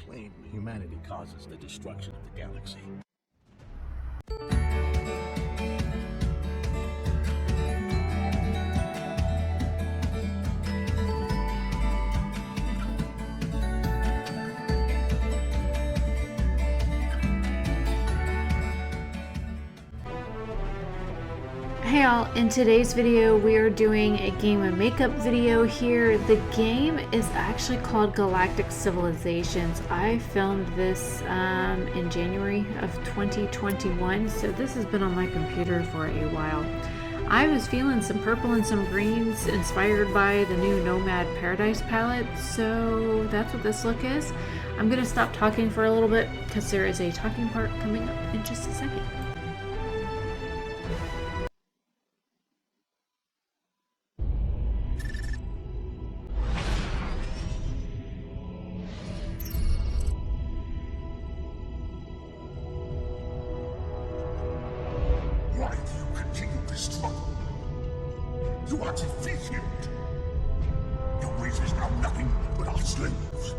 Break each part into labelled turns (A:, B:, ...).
A: claim humanity causes the destruction of the galaxy.
B: Hey all, in today's video we are doing a game of makeup video here. The game is actually called Galactic Civilizations. I filmed this in January of 2021, so this has been on my computer for a while. I was feeling some purple and some greens inspired by the new Nomad Palette, so that's what this look is. I'm going to stop talking for a little bit because there is a talking part coming up in just a second.
C: You are defeated! Your race is now nothing but our slaves.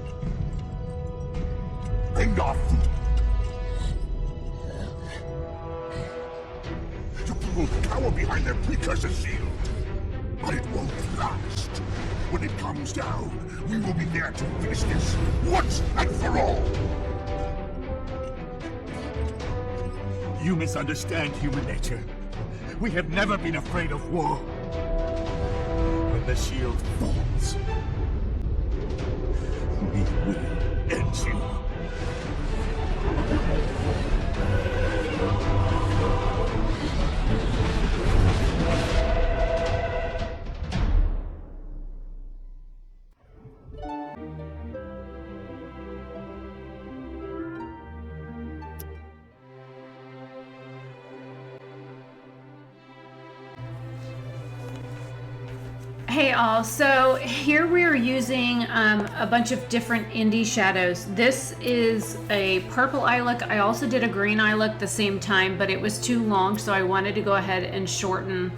C: Enough! You people cower behind their precursor shield. But it won't last. When it comes down, we will be there to finish this once and for all. You misunderstand human nature. We have never been afraid of war. When the shield falls, we will end you.
B: Hey all, so here we are using a bunch of different indie shadows. This is a purple eye look. I also did a green eye look the same time, but it was too long, so I wanted to go ahead and shorten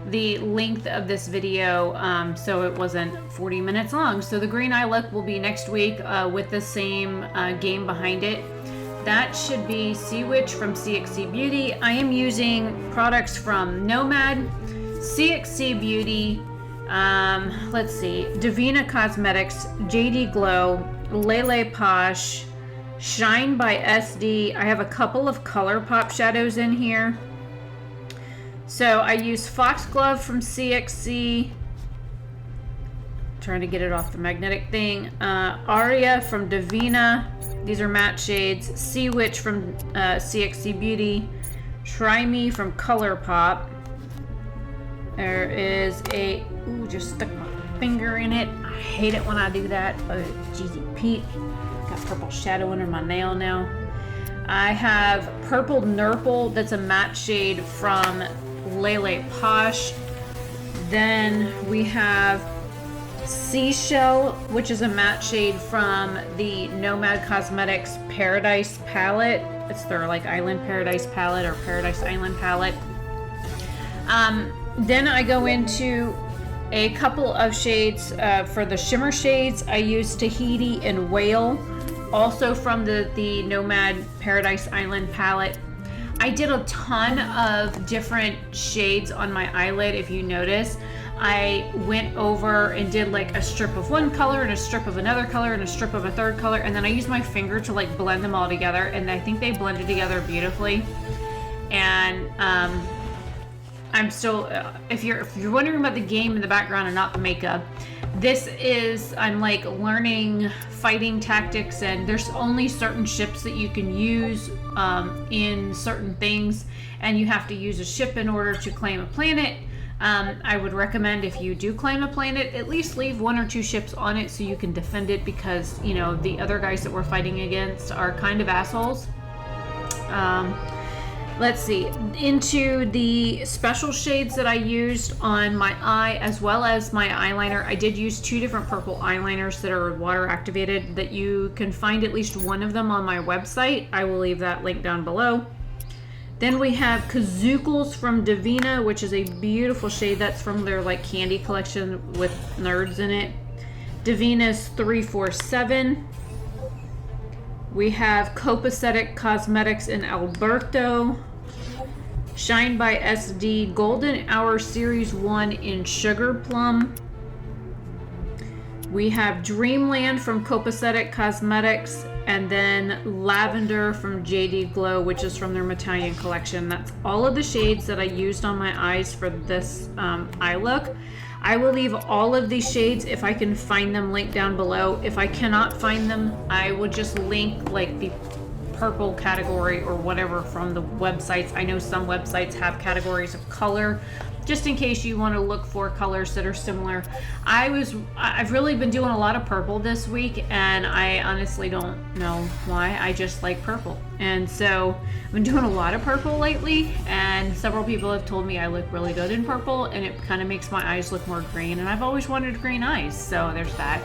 B: the length of this video so it wasn't 40 minutes long. So the green eye look will be next week with the same game behind it. That should be Sea Witch from CXC Beauty. I am using products from Nomad, CXC Beauty, let's see, Devinah Cosmetics, JD Glow, LeLe Posh, Shine by SD. I have a couple of Colourpop shadows in here. So I use Foxglove from CXC. Trying to get it off the magnetic thing. Aria from Devinah. These are matte shades. Sea Witch from CXC Beauty. Try Me from Colourpop. There is a, ooh, just stuck my finger in it. I hate it when I do that. Oh, Jeezy Pete. Got purple shadow under my nail now. I have purple Nurple. That's a matte shade from LeLe Posh. Then we have Seashell, which is a matte shade from the Nomad Cosmetics Paradise palette. It's their like Island Paradise palette or Paradise Island palette. Then I go into a couple of shades for the shimmer shades. I use Tahiti and Whale, also from the Nomad Paradise Island palette. I did a ton of different shades on my eyelid. If you notice, I went over and did like a strip of one color and a strip of another color and a strip of a third color, and then I used my finger to like blend them all together, and I think they blended together beautifully. And I'm still, if you're wondering about the game in the background and not the makeup, this is, I'm like learning fighting tactics, and there's only certain ships that you can use in certain things, and you have to use a ship in order to claim a planet. I would recommend, if you do claim a planet, at least leave one or two ships on it so you can defend it, because, you know, the other guys that we're fighting against are kind of assholes. Let's see, into the special shades that I used on my eye as well as my eyeliner. I did use two different purple eyeliners that are water activated, that you can find at least one of them on my website. I will leave that link down below. Then we have Kazookles from Devinah, which is a beautiful shade. That's from their like candy collection with nerds in it. Devinah's 347. We have Copacetic Cosmetics in Alberto. Shine by SD Golden Hour Series 1 in Sugarplum. We have Dreamland from Copacetic Cosmetics, and then Lavender from JD Glow, which is from their Italian collection. That's all of the shades that I used on my eyes for this eye look. I will leave all of these shades, if I can find them, linked down below. If I cannot find them, I will just link like the purple category or whatever from the websites. I know some websites have categories of color, just in case you want to look for colors that are similar. I've really been doing a lot of purple this week, and I honestly don't know why. I just like purple, and so I've been doing a lot of purple lately, and several people have told me I look really good in purple, and it kind of makes my eyes look more green, and I've always wanted green eyes, so there's that.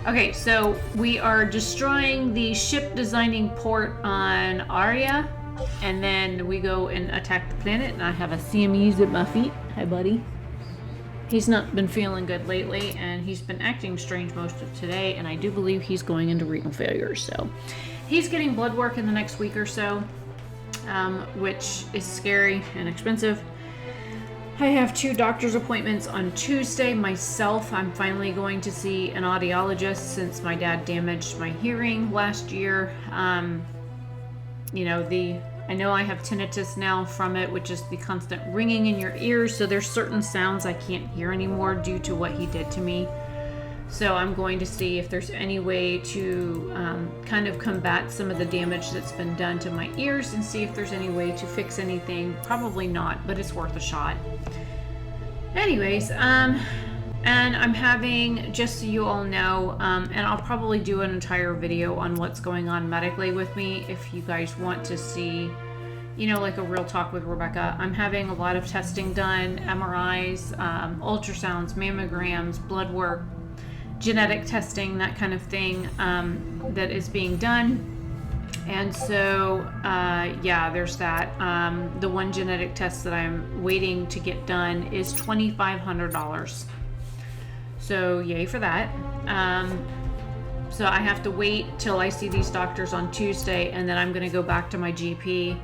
B: Okay, so we are destroying the ship designing port on Aria, and then we go and attack the planet, and I have a Siamese at my feet. Hi, buddy. He's not been feeling good lately, and he's been acting strange most of today, and I do believe he's going into renal failure, so he's getting blood work in the next week or so, which is scary and expensive. I have 2 doctor's appointments on Tuesday. Myself, I'm finally going to see an audiologist since my dad damaged my hearing last year. You know, I know I have tinnitus now from it, which is the constant ringing in your ears. So there's certain sounds I can't hear anymore due to what he did to me. So I'm going to see if there's any way to kind of combat some of the damage that's been done to my ears and see if there's any way to fix anything. Probably not, but it's worth a shot. Anyways, and I'm having, just so you all know, and I'll probably do an entire video on what's going on medically with me if you guys want to see, you know, like a real talk with Rebecca. I'm having a lot of testing done, MRIs, ultrasounds, mammograms, blood work, genetic testing, that kind of thing, that is being done. And so, yeah, there's that. The one genetic test that I'm waiting to get done is $2,500. So yay for that. So I have to wait till I see these doctors on Tuesday, and then I'm going to go back to my GP,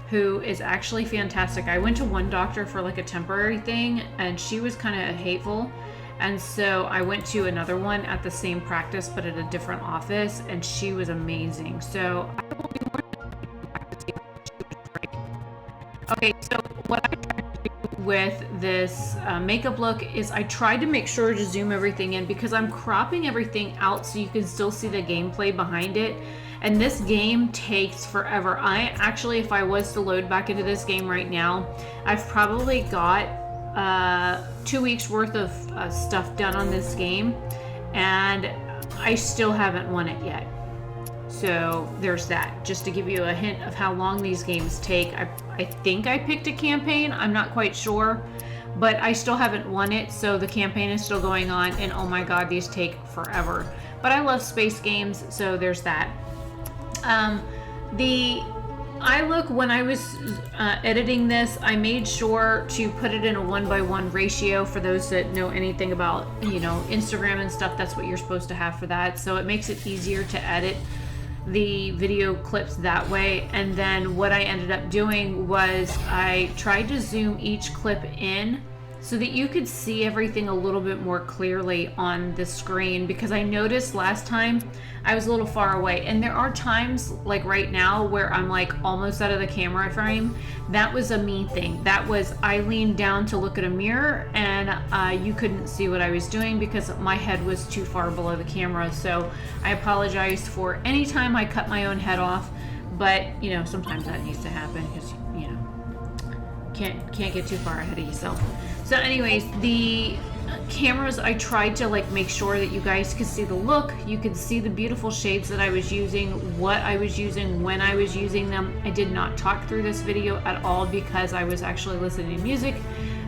B: who is actually fantastic. I went to one doctor for like a temporary thing, and she was kind of hateful. And so I went to another one at the same practice, but at a different office, and she was amazing. So I will be more than back to see her. She was great. Okay, so what I tried to do with this makeup look is I tried to make sure to zoom everything in, because I'm cropping everything out so you can still see the gameplay behind it. And this game takes forever. I actually, if I was to load back into this game right now, I've probably got 2 weeks worth of stuff done on this game, and I still haven't won it yet. So there's that, just to give you a hint of how long these games take. I think I picked a campaign, I'm not quite sure, but I still haven't won it, so the campaign is still going on, and oh my god, these take forever. But I love space games, so there's that. The eye look, when I was editing this, I made sure to put it in a 1:1 ratio. For those that know anything about, you know, Instagram and stuff, that's what you're supposed to have for that. So it makes it easier to edit the video clips that way. And then what I ended up doing was I tried to zoom each clip in so that you could see everything a little bit more clearly on the screen, because I noticed last time I was a little far away, and there are times like right now where I'm like almost out of the camera frame. That was a me thing. That was, I leaned down to look at a mirror, and you couldn't see what I was doing because my head was too far below the camera. So I apologize for any time I cut my own head off, but you know, sometimes that needs to happen because, you know, can't get too far ahead of yourself. So anyways, the cameras, I tried to like make sure that you guys could see the look, you could see the beautiful shades that I was using, what I was using, when I was using them. I did not talk through this video at all because I was actually listening to music,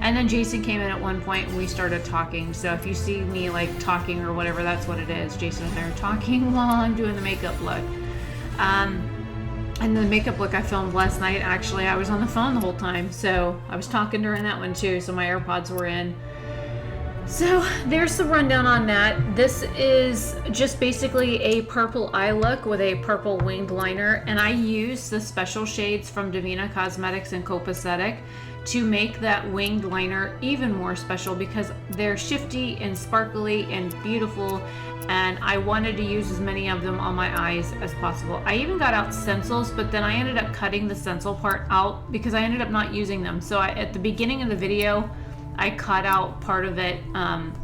B: and then Jason came in at one point and we started talking. So if you see me like talking or whatever, that's what it is. Jason and I are talking while I'm doing the makeup look. And the makeup look I filmed last night, actually, I was on the phone the whole time. So I was talking during that one too. So my AirPods were in. So there's the rundown on that. This is just basically a purple eye look with a purple winged liner, and I use the special shades from Devinah Cosmetics and Copacetic to make that winged liner even more special because they're shifty and sparkly and beautiful, and I wanted to use as many of them on my eyes as possible. I even got out stencils, but then I ended up cutting the stencil part out because I ended up not using them. So at the beginning of the video, I cut out part of it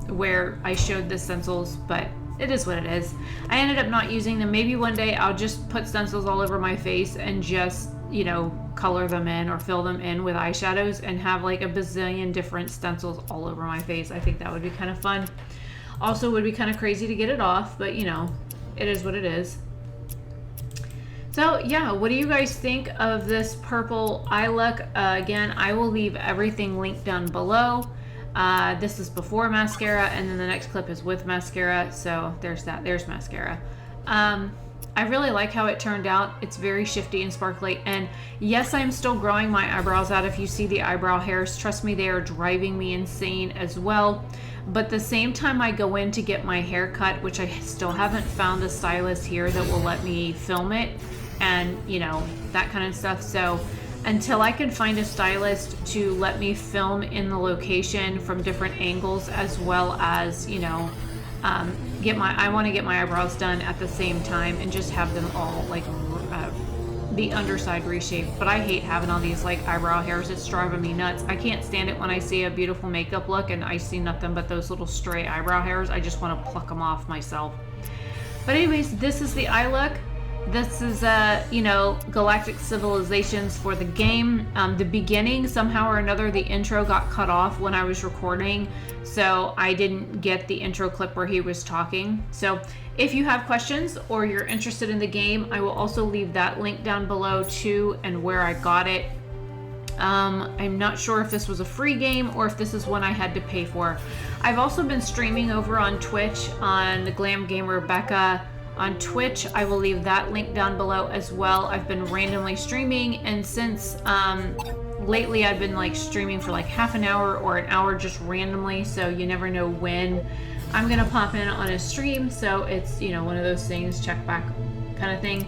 B: where I showed the stencils, but it is what it is. I ended up not using them. Maybe one day I'll just put stencils all over my face and just, you know, color them in or fill them in with eyeshadows and have like a bazillion different stencils all over my face. I think that would be kind of fun. Also, would be kind of crazy to get it off, but you know, it is what it is. So yeah, what do you guys think of this purple eye look? Again, I will leave everything linked down below. This is before mascara, and then the next clip is with mascara. So there's that, there's mascara. I really like how it turned out. It's very shifty and sparkly. And yes, I'm still growing my eyebrows out. If you see the eyebrow hairs, trust me, they are driving me insane as well. But the same time I go in to get my hair cut, which I still haven't found a stylist here that will let me film it, and you know, that kind of stuff. So until I can find a stylist to let me film in the location from different angles, as well as, you know, I want to get my eyebrows done at the same time and just have them all like the underside reshaped. But I hate having all these like eyebrow hairs. It's driving me nuts. I can't stand it when I see a beautiful makeup look and I see nothing but those little stray eyebrow hairs. I just want to pluck them off myself. But anyways, this is the eye look. This is, you know, Galactic Civilizations for the game. The beginning, somehow or another, the intro got cut off when I was recording, so I didn't get the intro clip where he was talking. So if you have questions or you're interested in the game, I will also leave that link down below too, and where I got it. I'm not sure if this was a free game or if this is one I had to pay for. I've also been streaming over on Twitch on the Glam Gamer Becca. On Twitch, I will leave that link down below as well. I've been randomly streaming, and since lately I've been like streaming for like half an hour or an hour just randomly, so you never know when I'm gonna pop in on a stream. So it's, you know, one of those things, check back kind of thing.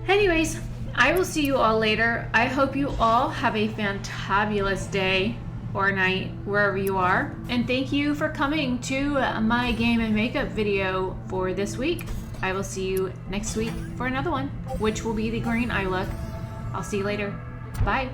B: Anyways, I will see you all later. I hope you all have a fantabulous day or night wherever you are, and thank you for coming to my game and makeup video for this week. I will see you next week for another one, which will be the green eye look. I'll see you later. Bye.